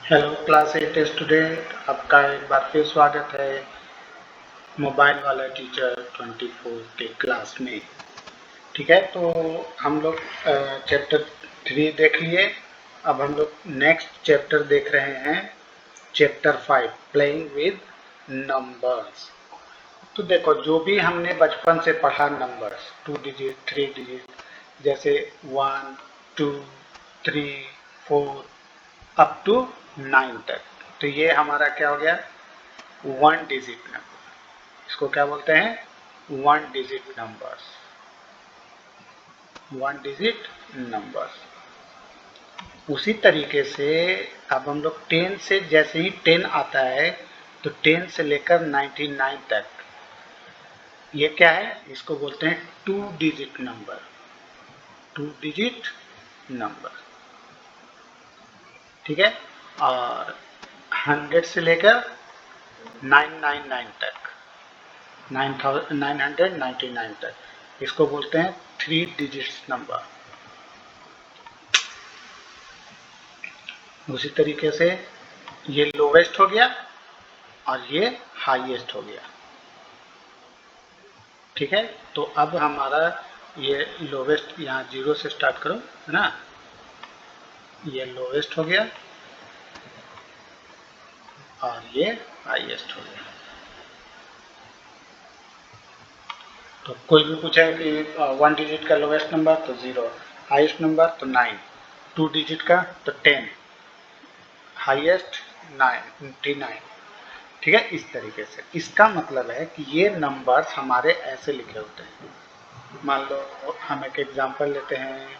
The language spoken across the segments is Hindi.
हेलो क्लास 8 स्टूडेंट, आपका एक बार फिर स्वागत है मोबाइल वाला टीचर 24 के क्लास में। ठीक है, तो हम लोग चैप्टर 3 देख लिए। अब हम लोग नेक्स्ट चैप्टर देख रहे हैं, चैप्टर 5 प्लेइंग विद नंबर्स। तो देखो, जो भी हमने बचपन से पढ़ा नंबर्स 2 डिजिट 3 डिजिट, जैसे 1 2 3 4 अप टू 9 तक, तो ये हमारा क्या हो गया, 1 डिजिट नंबर। इसको क्या बोलते हैं, 1 डिजिट नंबर्स। 1 digit numbers. उसी तरीके से अब हम लोग 10 से, जैसे ही 10 आता है तो 10 से लेकर 99 तक, ये क्या है, इसको बोलते हैं 2 डिजिट नंबर। 2 डिजिट नंबर, ठीक है। और 100 से लेकर 999 तक, 999 तक, इसको बोलते हैं 3 डिजिट्स नंबर। उसी तरीके से ये लोवेस्ट हो गया और ये हाईएस्ट हो गया। ठीक है, तो अब हमारा ये लोवेस्ट, यहाँ 0 से स्टार्ट करो, है ना। ये लोवेस्ट हो गया और ये हाईएस्ट हो गया। तो कोई भी पूछे कि 1 डिजिट का लोवेस्ट नंबर तो 0, हाईएस्ट नंबर तो 9, 2 डिजिट का तो 10, हाईएस्ट 99। ठीक है, इस तरीके से इसका मतलब है कि ये नंबर्स हमारे ऐसे लिखे होते हैं। मान लो हम एक एग्जांपल लेते हैं,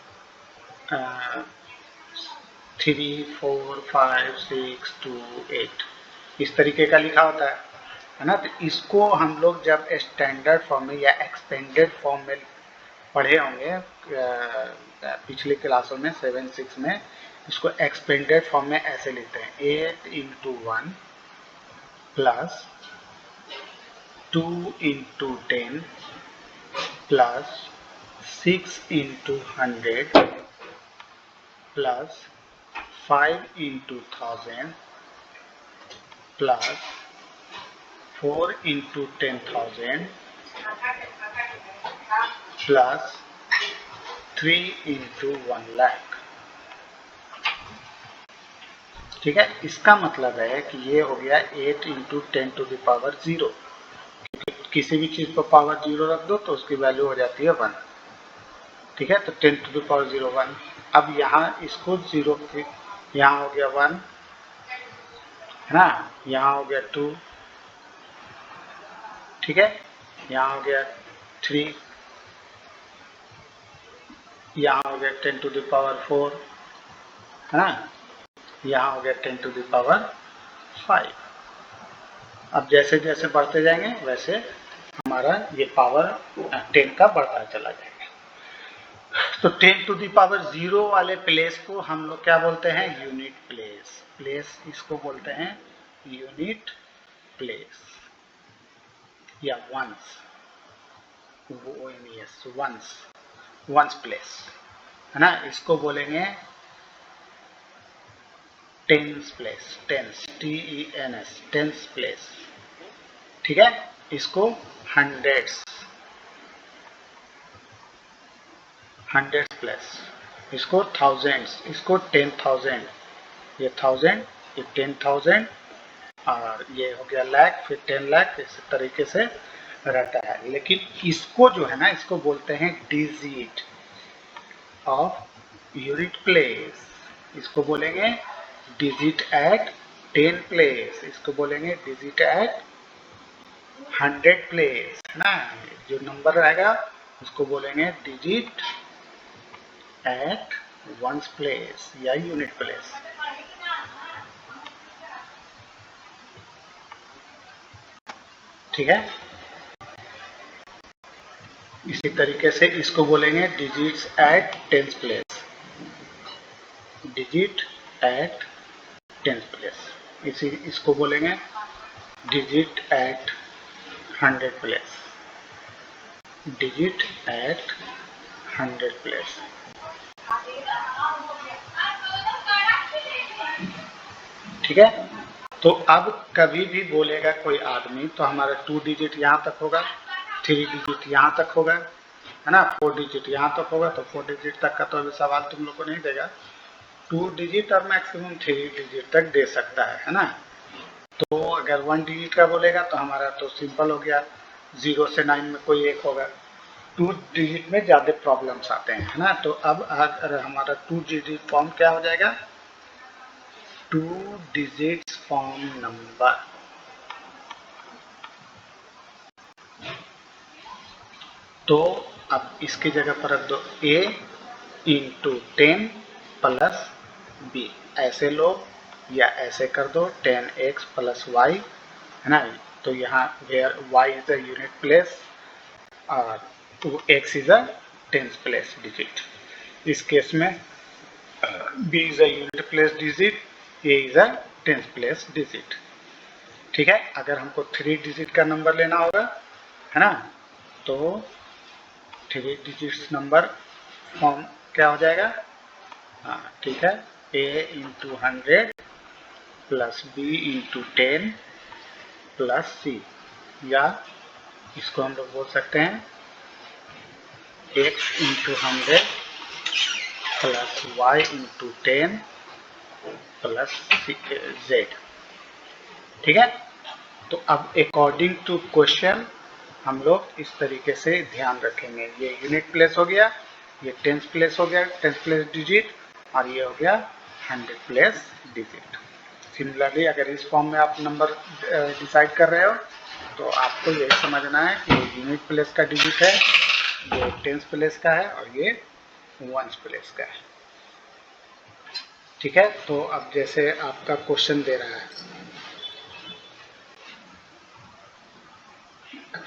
3 4 5 6 2 8, इस तरीके का लिखा होता है ना। तो इसको हम लोग जब स्टैंडर्ड फॉर्म में या एक्सपेंडेड फॉर्म में पढ़े होंगे पिछले क्लासों में 7 6 में, इसको एक्सपेंडेड फॉर्म में ऐसे लिखते हैं, 8 into 1 plus 2 into 10 plus 6 into 100 plus 5 into 1000 plus 4 into 10,000 plus 3 into 1 lakh. ठीक है, इसका मतलब है कि ये हो गया 8 इंटू 10⁻0। किसी भी चीज पर पावर 0 रख दो तो उसकी वैल्यू हो जाती है 1। ठीक है, तो 10⁻0 1। अब यहाँ इसको 0, यहाँ हो गया 1, है ना, यहाँ हो गया 2, ठीक है, यहाँ हो गया 3, यहाँ हो गया 10⁻4, है ना, यहाँ हो गया 10⁻5। अब जैसे जैसे बढ़ते जाएंगे वैसे हमारा ये पावर 10 का बढ़ता चला जाएगा। तो 10⁻0 वाले प्लेस को हम लोग क्या बोलते हैं, यूनिट प्लेस। प्लेस इसको बोलते हैं यूनिट प्लेस या वंस, वंस, वंस प्लेस, है ना। इसको बोलेंगे tens place, tens, TENS, tens place. ठीक है, इसको हंड्रेड्स, हंड्रेड्स प्लेस, इसको थाउजेंड्स, इसको 10,000, ये 1000, ये 10,000, और ये हो गया लाख, फिर 10 लाख, इस तरीके से रहता है। लेकिन इसको जो है ना, इसको बोलते हैं डिजिट ऑफ यूनिट प्लेस। इसको बोलेंगे डिजिट एट 10 प्लेस, इसको बोलेंगे डिजिट एट 100 प्लेस, है ना। जो नंबर रहेगा उसको बोलेंगे डिजिट एट वंस प्लेस या यूनिट प्लेस। ठीक है, इसी तरीके से इसको बोलेंगे digits at tens place, digit at tens place. इसी इसको बोलेंगे digit at 100 place, digit at 100 place. ठीक है। तो अब कभी भी बोलेगा कोई आदमी तो हमारा 2 डिजिट यहाँ तक होगा, 3 डिजिट यहाँ तक होगा, है ना, 4 डिजिट यहाँ तक होगा। तो 4 डिजिट तक का तो अभी सवाल तुम लोग को नहीं देगा, 2 डिजिट और मैक्सिमम 3 डिजिट तक दे सकता है ना। तो अगर 1 डिजिट का बोलेगा तो हमारा तो सिंपल हो गया, 0 से 9 में कोई एक होगा। 2 डिजिट में ज़्यादा प्रॉब्लम्स आते हैं, है ना। तो अब अगर हमारा 2 डिजिट फॉर्म क्या हो जाएगा, 2 डिजिट्स फॉर्म नंबर। तो अब इसकी जगह पर रख दो a इंटू 10 प्लस बी, ऐसे लो या ऐसे कर दो 10x प्लस वाई, है ना। तो यहाँ where y is a unit place और x is a tens place digit. इस केस में b is a unit place digit, a is a tens place digit. ठीक है। अगर हमको 3 डिजिट का नंबर लेना होगा, है ना, तो 3 डिजिट्स नंबर फॉर्म क्या हो जाएगा, हाँ ठीक है, a into 100 plus b into 10 plus c, या इसको हम लोग बोल सकते हैं x into 100 plus y into 10 plus z। ठीक है। तो अब अकॉर्डिंग टू क्वेश्चन हम लोग इस तरीके से ध्यान रखेंगे। ये यूनिट प्लेस हो गया, ये टेंस प्लेस हो गया, टेंस प्लेस डिजिट, और ये हो गया 100 प्लेस डिजिट। सिमिलरली अगर इस फॉर्म में आप नंबर डिसाइड कर रहे हो तो आपको ये समझना है कि ये यूनिट प्लेस का डिजिट है, ये टेंस प्लेस का है और ये वंस प्लेस का है। ठीक है। तो अब जैसे आपका क्वेश्चन दे रहा है,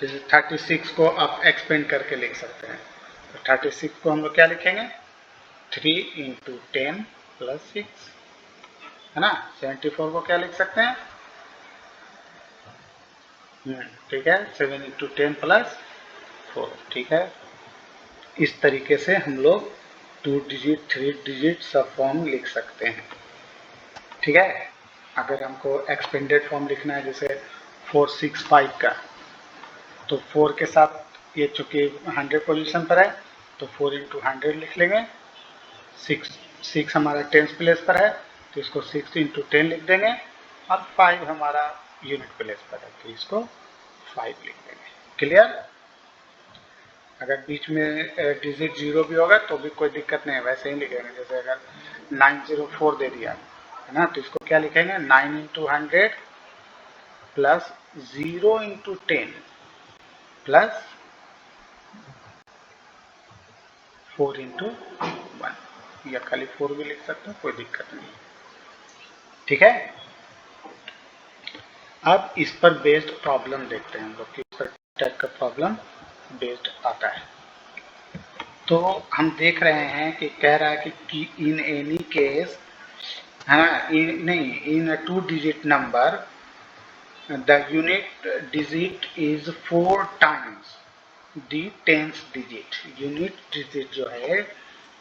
जैसे 36 को आप एक्सपेंड करके लिख सकते हैं। तो 36 को हम लोग क्या लिखेंगे, 3 इंटू 10 प्लस 6, है ना। 74 को क्या लिख सकते हैं, ठीक है, 7 इंटू 10 प्लस 4। ठीक है। इस तरीके से हम लोग 2 डिजिट 3 डिजिट सब फॉर्म लिख सकते हैं। ठीक है। अगर हमको एक्सपेंडेड फॉर्म लिखना है जैसे 465 का, तो 4 के साथ ये चूंकि 100 पोजीशन पर है तो 4 इंटू 100 लिख लेंगे। 6 हमारा टेंस प्लेस पर है तो इसको 6 इंटू 10 लिख देंगे, और 5 हमारा यूनिट प्लेस पर है तो इसको 5 लिख देंगे। क्लियर। अगर बीच में डिजिट 0 भी होगा तो भी कोई दिक्कत नहीं है, वैसे ही लिखेंगे। जैसे अगर 904 दे दिया है ना, तो इसको क्या लिखेंगे, 9 into 100 plus 0 into 10 plus 4 into 1, या खाली 4 भी लिख सकते हो, कोई दिक्कत नहीं। ठीक है। अब इस पर बेस्ड प्रॉब्लम देखते हैं हम लोग, किस पर टाइप का प्रॉब्लम बेस्ड आता है। तो हम देख रहे हैं कि कह रहा है कि इन एनी केस, है ना, नहीं, in 2 digit number the unit digit is 4 times the tens digit. Unit digit जो है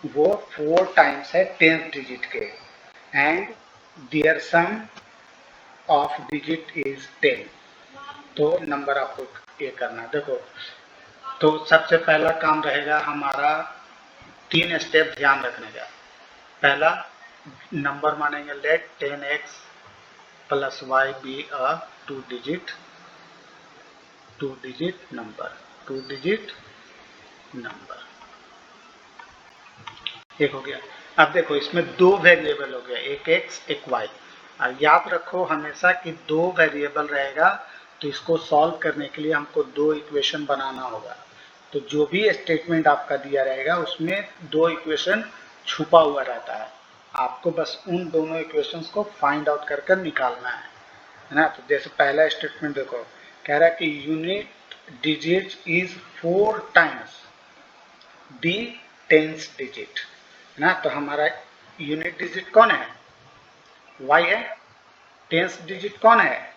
वो 4 टाइम्स है टेंस डिजिट के, and their sum of digits is 10। तो नंबर आपको ये करना। देखो, तो सबसे पहला काम रहेगा हमारा 3 स्टेप ध्यान रखने का। पहला, नंबर मानेंगे let 10x plus y be a 2 digit number, 2 digit number. एक हो गया। अब देखो इसमें 2 वेरिएबल हो गया, एक x एक y। और याद रखो हमेशा कि 2 वेरिएबल रहेगा तो इसको सॉल्व करने के लिए हमको 2 इक्वेशन बनाना होगा। तो जो भी स्टेटमेंट आपका दिया रहेगा उसमें 2 इक्वेशन छुपा हुआ रहता है, आपको बस उन दोनों इक्वेशंस को फाइंड आउट कर कर निकालना है ना। तो जैसे पहला स्टेटमेंट देखो, कह रहा है कि unit digit is 4 times the tens digit, ना। तो हमारा यूनिट डिजिट कौन है, y है। टेंस डिजिट कौन है,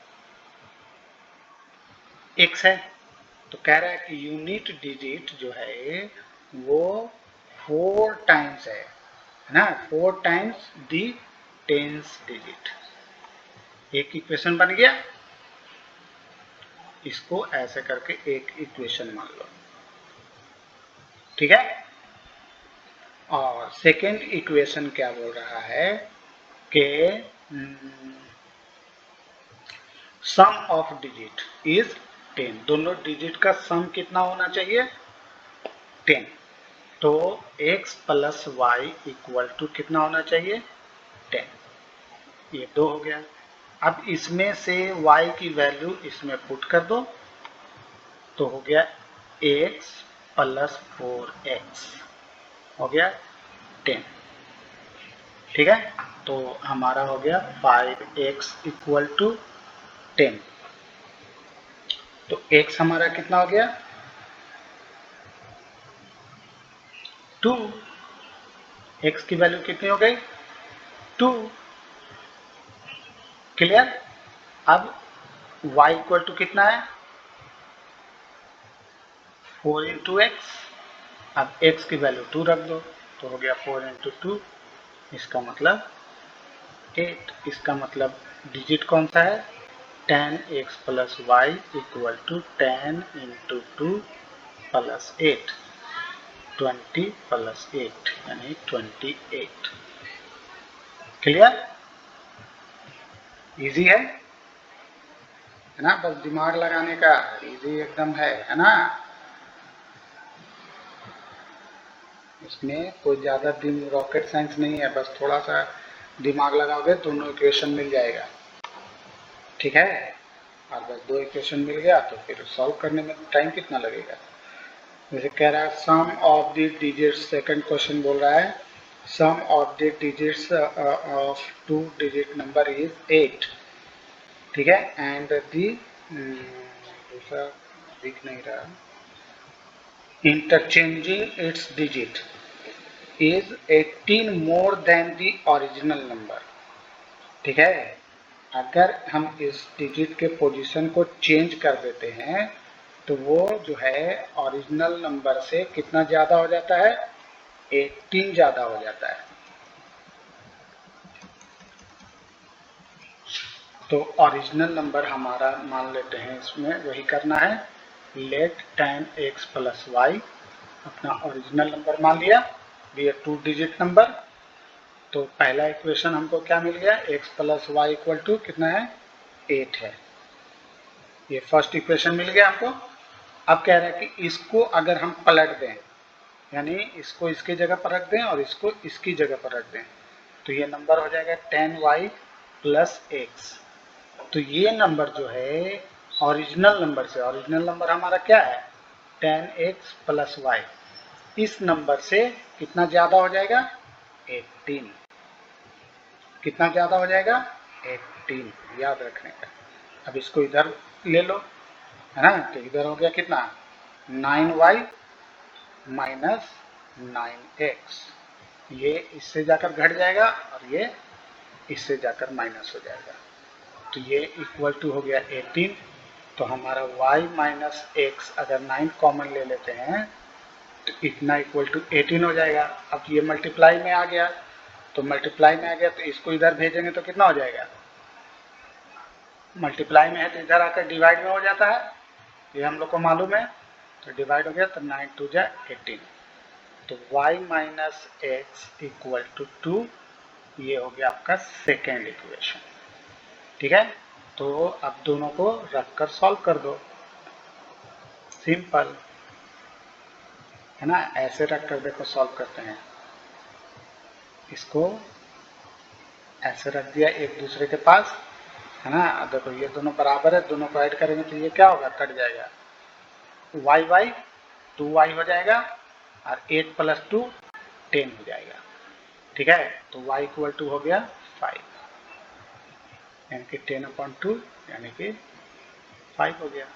x है। तो कह रहा है कि यूनिट डिजिट जो है वो 4 टाइम्स है ना, 4 टाइम्स दी टेंस डिजिट। एक इक्वेशन बन गया, इसको ऐसे करके एक इक्वेशन मान लो, ठीक है। और सेकेंड इक्वेशन क्या बोल रहा है कि सम ऑफ डिजिट इज 10, दोनों डिजिट का सम कितना होना चाहिए, 10। तो x plus y equal to कितना होना चाहिए, 10। ये 2 हो गया। अब इसमें से y की वैल्यू इसमें पुट कर दो, तो हो गया x प्लस 4x हो गया 10, ठीक है। तो हमारा हो गया 5x इक्वल टू 10। तो x हमारा कितना हो गया 2, x की वैल्यू कितनी हो गई 2, क्लियर। अब y इक्वल टू कितना है 4 इंटू एक्स, अब x की वैल्यू 2 रख दो, तो हो गया 4 इंटू 2, इसका मतलब 8। इसका मतलब डिजिट कौन सा है 10x plus y equal to 10 into 2 plus 8, 20 plus 8 यानी 28। क्लियर, इजी है ना, बस दिमाग लगाने का, इजी एकदम है ना। इसमें कोई ज़्यादा दिन रॉकेट साइंस नहीं है, बस थोड़ा सा दिमाग लगाओगे दोनों इक्वेशन मिल जाएगा, ठीक है। और बस 2 इक्वेशन मिल गया तो फिर सॉल्व करने में टाइम कितना लगेगा। जैसे कह रहा है sum of the digits, second question बोल रहा है sum of the digits of 2 digit number is 8, ठीक है। एंड दी दूसरा दिख नहीं रहा, interchanging its digit is 18 more than the original number, ठीक है। अगर हम इस डिजिट के पोजीशन को चेंज कर देते हैं तो वो जो है ओरिजिनल नंबर से कितना ज़्यादा हो जाता है 18 ज़्यादा हो जाता है। तो ओरिजिनल नंबर हमारा मान लेते हैं, इसमें वही करना है, लेट 10x प्लस वाई अपना ओरिजिनल नंबर मान लिया, ये 2 डिजिट नंबर। तो पहला इक्वेशन हमको क्या मिल गया x plus y equal to कितना है 8 है, ये फर्स्ट इक्वेशन मिल गया हमको। अब कह रहे हैं कि इसको अगर हम पलट दें, यानी इसको इसकी जगह पर रख दें और इसको इसकी जगह पर रख दें, तो ये नंबर हो जाएगा 10y प्लस एक्स। तो ये नंबर जो है ओरिजिनल नंबर से, ओरिजिनल नंबर हमारा क्या है 10x प्लस वाई, इस नंबर से कितना ज़्यादा हो जाएगा 18, कितना ज़्यादा हो जाएगा 18, याद रखने का। अब इसको इधर ले लो, है ना, तो इधर हो गया कितना 9y माइनस 9x, ये इससे जाकर घट जाएगा और ये इससे जाकर माइनस हो जाएगा, तो ये इक्वल टू हो गया 18। तो हमारा y माइनस एक्स अगर 9 कॉमन ले लेते हैं तो इतना इक्वल टू 18 हो जाएगा। अब ये मल्टीप्लाई में आ गया, तो मल्टीप्लाई में आ गया तो इसको इधर भेजेंगे तो कितना हो जाएगा, मल्टीप्लाई में है तो इधर आकर डिवाइड में हो जाता है, ये हम लोग को मालूम है। तो डिवाइड हो गया तो 9 2 जा 18, तो y minus x equal to 2, ये हो गया आपका सेकेंड इक्वेशन, ठीक है। तो अब दोनों को रखकर सॉल्व कर दो, सिंपल है ना, ऐसे रख कर देखो सॉल्व करते हैं, इसको ऐसे रख दिया एक दूसरे के पास, है ना। देखो ये दोनों बराबर है, दोनों को ऐड करेंगे तो ये क्या होगा कट जाएगा, वाई वाई 2y हो जाएगा और 8 प्लस 2 10 हो जाएगा, ठीक है। तो y इक्वल टू हो गया 5, यानी कि 10/2 यानी कि 5 हो गया।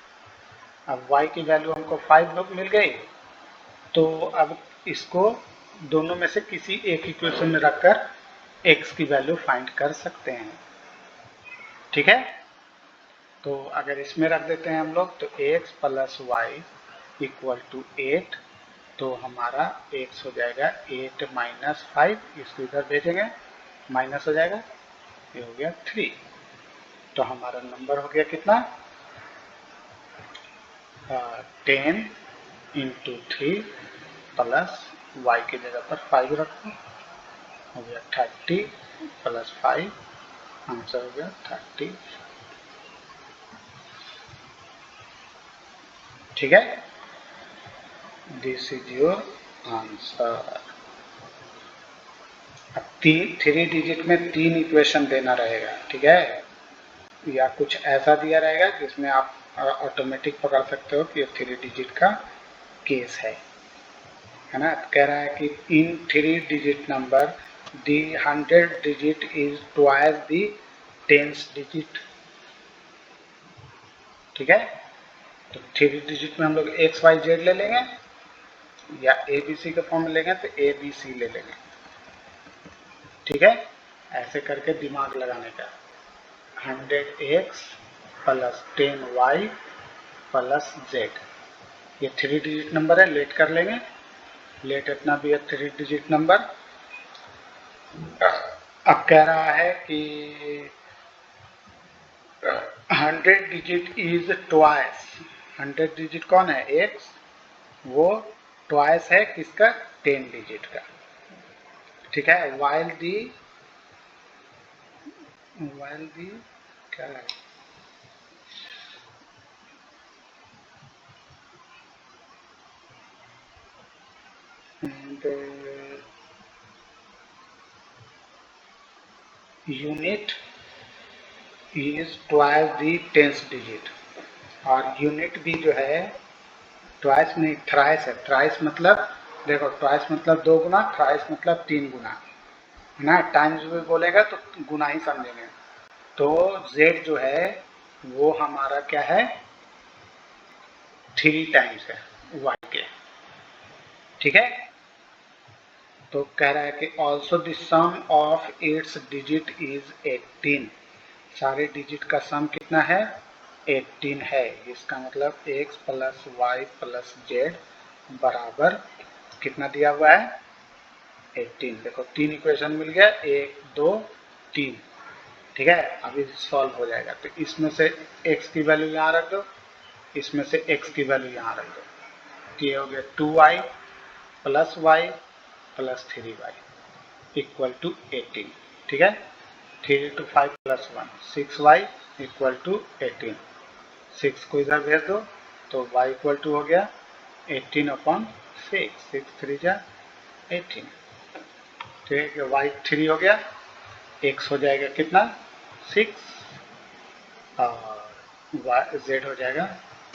अब y की वैल्यू हमको 5 मिल गई, तो अब इसको दोनों में से किसी एक इक्वेशन में रखकर x की वैल्यू फाइंड कर सकते हैं, ठीक है। तो अगर इसमें रख देते हैं हम लोग तो x plus y equal to 8, तो हमारा x हो जाएगा 8 माइनस 5, इसको इधर भेजेंगे माइनस हो जाएगा, ये हो गया 3। तो हमारा नंबर हो गया कितना, 10 इंटू 3 प्लस y की जगह पर 5 रखो, हो गया 30 प्लस 5, आंसर हो गया 30। ठीक है, दिस इज योर आंसर। अब 3 डिजिट में 3 इक्वेशन देना रहेगा, ठीक है, या कुछ ऐसा दिया रहेगा जिसमें आप ऑटोमेटिक पकड़ सकते हो कि ये 3 डिजिट का केस है ना। कह रहा है कि इन 3 digit number the 100 digit is twice the 10th digit. ठीक है, तो 3 डिजिट में हम लोग एक्स वाई जेड ले लेंगे, या ए बी सी के फॉर्म में लेंगे तो ए बी सी ले लेंगे। ठीक है, ऐसे करके दिमाग लगाने का। 100x plus 10y plus z, ये 3 डिजिट नंबर है, लेट कर लेंगे। लेट इतना भी है 3 डिजिट नंबर। अब कह रहा है कि 100 डिजिट इज ट्वाइस, 100 डिजिट कौन है, x, वो ट्वाइस है किसका, 10 डिजिट का। ठीक है, वाइल दी क्या है, unit is twice the 10th digit, और यूनिट भी जो है ट्वाइस नहीं थ्राइस है। थ्राइस मतलब देखो, ट्वाइस मतलब 2 गुना, थ्राइस मतलब 3 गुना है ना। टाइम्स भी बोलेगा तो गुना ही समझेंगे। तो z जो है वो हमारा क्या है, 3 टाइम्स है y के। ठीक है, तो कह रहा है कि also the sum of its digit is 18, सारे डिजिट का सम कितना है, 18 है। इसका मतलब x plus y plus z बराबर कितना दिया हुआ है, 18। देखो 3 इक्वेशन मिल गया, 1 2 3। ठीक है, अभी सॉल्व हो जाएगा। तो इसमें से x की वैल्यू यहाँ रख दो, इसमें से x की वैल्यू यहाँ रख दो, तो ये हो गया 2y plus y plus 3y equal to 18। ठीक है, 3 to 5 plus 1 6y equal to 18। 6 को इधर भेज दो तो y इक्वल टू हो गया 18/6, 6 3 जा 18। ठीक है, y 3 हो गया, x हो जाएगा कितना 6, और z हो जाएगा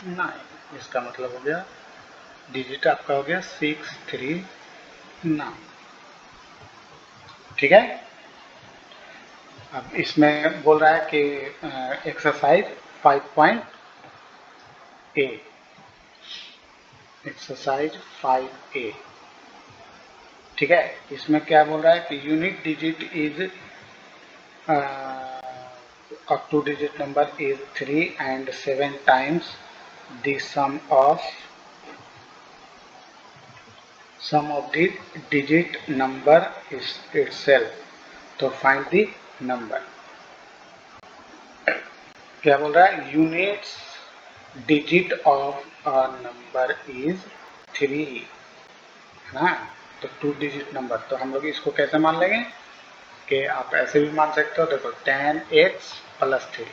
9। इसका मतलब हो गया डिजिट आपका हो गया 6 3 9। ठीक है, अब इसमें बोल रहा है कि एक्सरसाइज 5.A, एक्सरसाइज 5A। ठीक है, इसमें क्या बोल रहा है कि unit digit is of 2 digit number is 3 and 7 times the sum of the digit number is itself, तो फाइंड द नंबर। क्या बोल रहा है, units digit of a number is 3 है ना। तो 2 डिजिट नंबर, तो हम लोग इसको कैसे मान लेंगे कि आप ऐसे भी मान सकते हो। देखो 10x प्लस 3,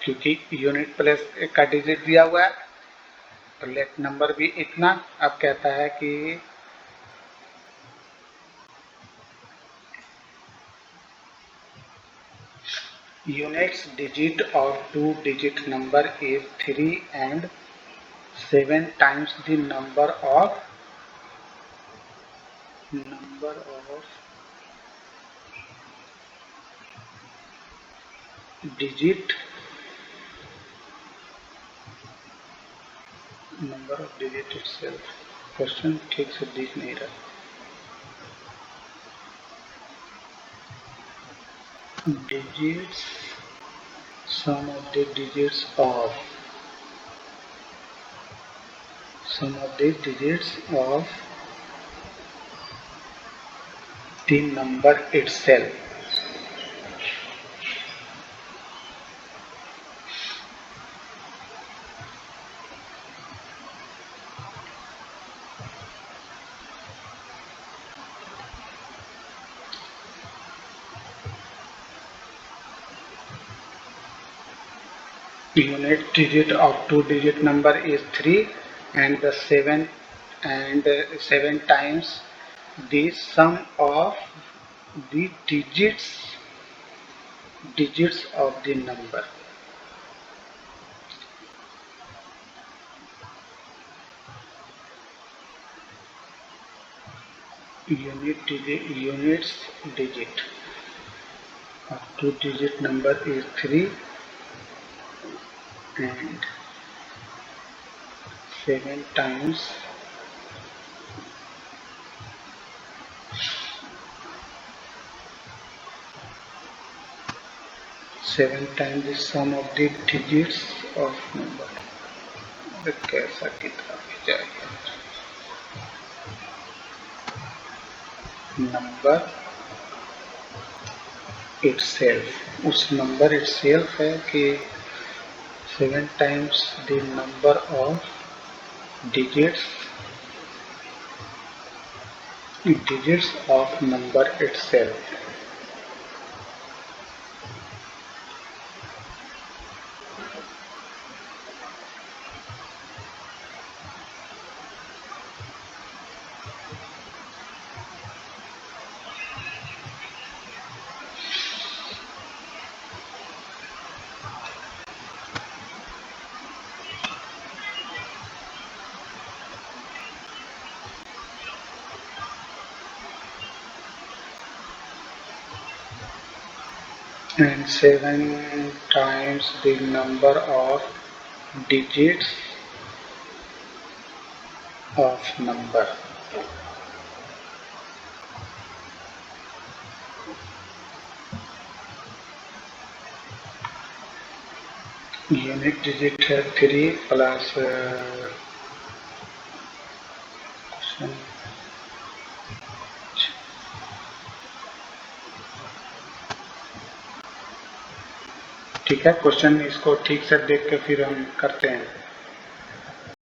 क्योंकि यूनिट प्लेस का डिजिट दिया हुआ है तो लेट नंबर भी इतना। अब कहता है कि units digit of 2 digit number is 3 and 7 times the number of digit itself। Question ठीक से दिख नहीं रहा। digits, sum of the digits of the number itself। unit digit of two-digit number is 3, and the 7 times the sum of the digits of the number. Units digit of two-digit number is 3, and 7 times the sum of the digits of number. कैसा किताब जाएगा नंबर itself, उस नंबर itself है कि 7 times the number of digits of number itself. And 7 times the number of digits of number. Unit digit है 3 plus ठीक है, क्वेश्चन इसको ठीक से देख के फिर हम करते हैं।